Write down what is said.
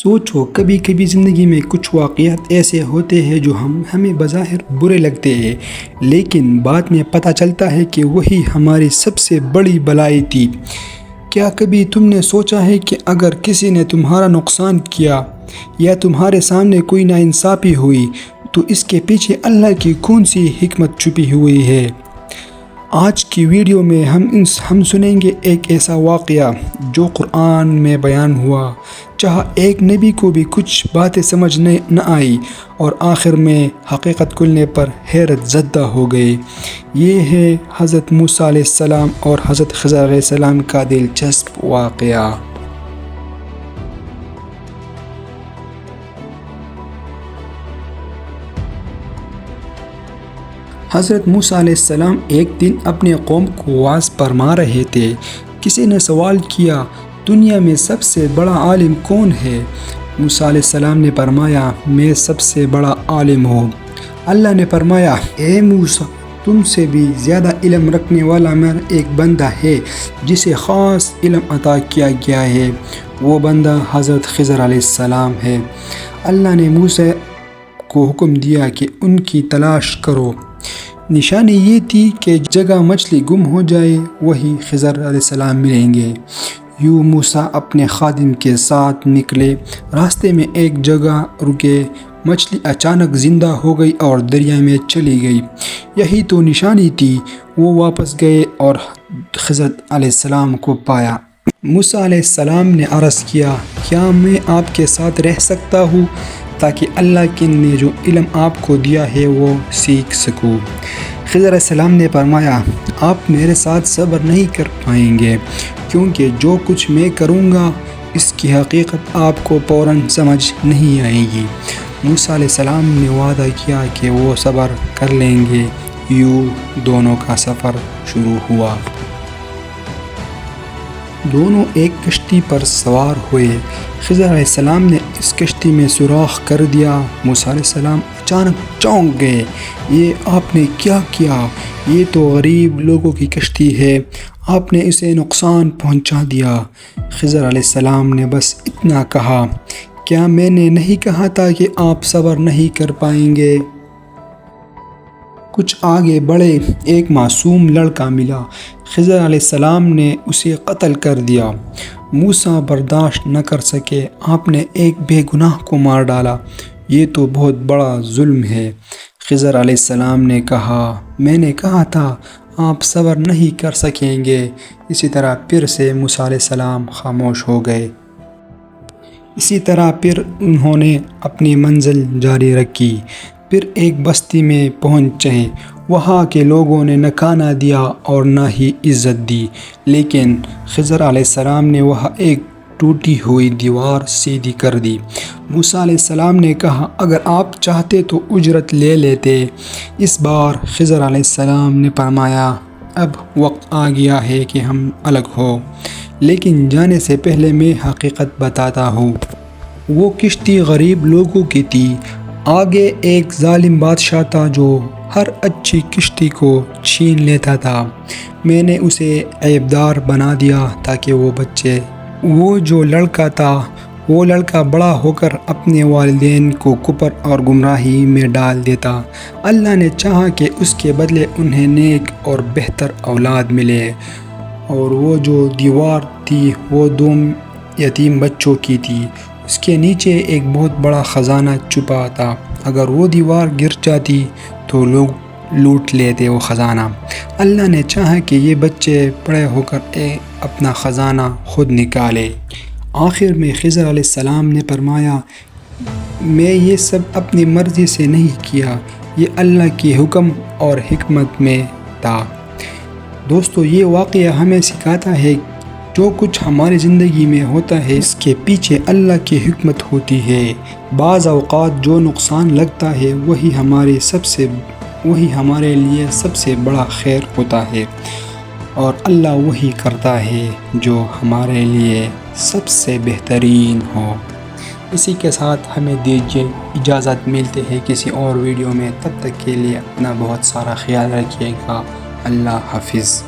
سوچو، کبھی کبھی زندگی میں کچھ واقعات ایسے ہوتے ہیں جو ہمیں بظاہر برے لگتے ہیں، لیکن بعد میں پتہ چلتا ہے کہ وہی ہماری سب سے بڑی بلائی تھی۔ کیا کبھی تم نے سوچا ہے کہ اگر کسی نے تمہارا نقصان کیا یا تمہارے سامنے کوئی ناانصافی ہوئی تو اس کے پیچھے اللہ کی کون سی حکمت چھپی ہوئی ہے؟ آج کی ویڈیو میں ہم سنیں گے ایک ایسا واقعہ جو قرآن میں بیان ہوا، جہاں ایک نبی کو بھی کچھ باتیں سمجھ نہ آئی اور آخر میں حقیقت کھلنے پر حیرت زدہ ہو گئے۔ یہ ہے حضرت موسیٰ علیہ السلام اور حضرت خضر علیہ السلام کا دلچسپ واقعہ۔ حضرت موسیٰ علیہ السلام ایک دن اپنے قوم کو وعظ فرما رہے تھے۔ کسی نے سوال کیا، دنیا میں سب سے بڑا عالم کون ہے؟ موسیٰ علیہ السلام نے فرمایا، میں سب سے بڑا عالم ہوں۔ اللہ نے فرمایا، اے موسیٰ، تم سے بھی زیادہ علم رکھنے والا میرا ایک بندہ ہے جسے خاص علم عطا کیا گیا ہے۔ وہ بندہ حضرت خضر علیہ السلام ہے۔ اللہ نے موسیٰ کو حکم دیا کہ ان کی تلاش کرو۔ نشانی یہ تھی کہ جگہ مچھلی گم ہو جائے وہی خضر علیہ السلام ملیں گے۔ یوں موسیٰ اپنے خادم کے ساتھ نکلے۔ راستے میں ایک جگہ رکے، مچھلی اچانک زندہ ہو گئی اور دریا میں چلی گئی۔ یہی تو نشانی تھی۔ وہ واپس گئے اور خضر علیہ السلام کو پایا۔ موسیٰ علیہ السلام نے عرض کیا، کیا میں آپ کے ساتھ رہ سکتا ہوں تاکہ اللہ نے جو علم آپ کو دیا ہے وہ سیکھ سکوں؟ خضر علیہ السلام نے فرمایا، آپ میرے ساتھ صبر نہیں کر پائیں گے، کیونکہ جو کچھ میں کروں گا اس کی حقیقت آپ کو فوراً سمجھ نہیں آئے گی۔ موسیٰ علیہ السلام نے وعدہ کیا کہ وہ صبر کر لیں گے۔ یوں دونوں کا سفر شروع ہوا۔ دونوں ایک کشتی پر سوار ہوئے۔ خضر علیہ السلام نے اس کشتی میں سوراخ کر دیا۔ موسیٰ علیہ السلام اچانک چونک گئے، یہ آپ نے کیا کیا؟ یہ تو غریب لوگوں کی کشتی ہے، آپ نے اسے نقصان پہنچا دیا۔ خضر علیہ السلام نے بس اتنا کہا، کیا میں نے نہیں کہا تھا کہ آپ صبر نہیں کر پائیں گے؟ کچھ آگے بڑھے، ایک معصوم لڑکا ملا۔ خضر علیہ السلام نے اسے قتل کر دیا۔ موسیٰ برداشت نہ کر سکے، آپ نے ایک بے گناہ کو مار ڈالا، یہ تو بہت بڑا ظلم ہے۔ خضر علیہ السلام نے کہا، میں نے کہا تھا آپ صبر نہیں کر سکیں گے۔ اسی طرح پھر سے موسیٰ علیہ السلام خاموش ہو گئے۔ اسی طرح پھر انہوں نے اپنی منزل جاری رکھی۔ پھر ایک بستی میں پہنچے۔ وہاں کے لوگوں نے نہ کھانا دیا اور نہ ہی عزت دی، لیکن خضر علیہ السلام نے وہاں ایک ٹوٹی ہوئی دیوار سیدھی کر دی۔ موسیٰ علیہ السلام نے کہا، اگر آپ چاہتے تو اجرت لے لیتے۔ اس بار خضر علیہ السلام نے فرمایا، اب وقت آ گیا ہے کہ ہم الگ ہوں، لیکن جانے سے پہلے میں حقیقت بتاتا ہوں۔ وہ کشتی غریب لوگوں کی تھی۔ آگے ایک ظالم بادشاہ تھا جو ہر اچھی کشتی کو چھین لیتا تھا۔ میں نے اسے عیبدار بنا دیا تاکہ وہ بچے۔ وہ جو لڑکا تھا، وہ لڑکا بڑا ہو کر اپنے والدین کو کفر اور گمراہی میں ڈال دیتا۔ اللہ نے چاہا کہ اس کے بدلے انہیں نیک اور بہتر اولاد ملے۔ اور وہ جو دیوار تھی وہ 2 یتیم بچوں کی تھی۔ اس کے نیچے ایک بہت بڑا خزانہ چھپا تھا۔ اگر وہ دیوار گر جاتی تو لوگ لوٹ لیتے وہ خزانہ۔ اللہ نے چاہا کہ یہ بچے بڑے ہو کر اپنا خزانہ خود نکالے۔ آخر میں خضر علیہ السلام نے فرمایا، میں یہ سب اپنی مرضی سے نہیں کیا، یہ اللہ کی حکم اور حکمت میں تھا۔ دوستو، یہ واقعہ ہمیں سکھاتا ہے جو کچھ ہماری زندگی میں ہوتا ہے اس کے پیچھے اللہ کی حکمت ہوتی ہے۔ بعض اوقات جو نقصان لگتا ہے وہی ہمارے لیے سب سے بڑا خیر ہوتا ہے، اور اللہ وہی کرتا ہے جو ہمارے لیے سب سے بہترین ہو۔ اسی کے ساتھ ہمیں دیجیے اجازت، ملتے ہیں کسی اور ویڈیو میں۔ تب تک کے لیے اپنا بہت سارا خیال رکھیے گا۔ اللہ حافظ۔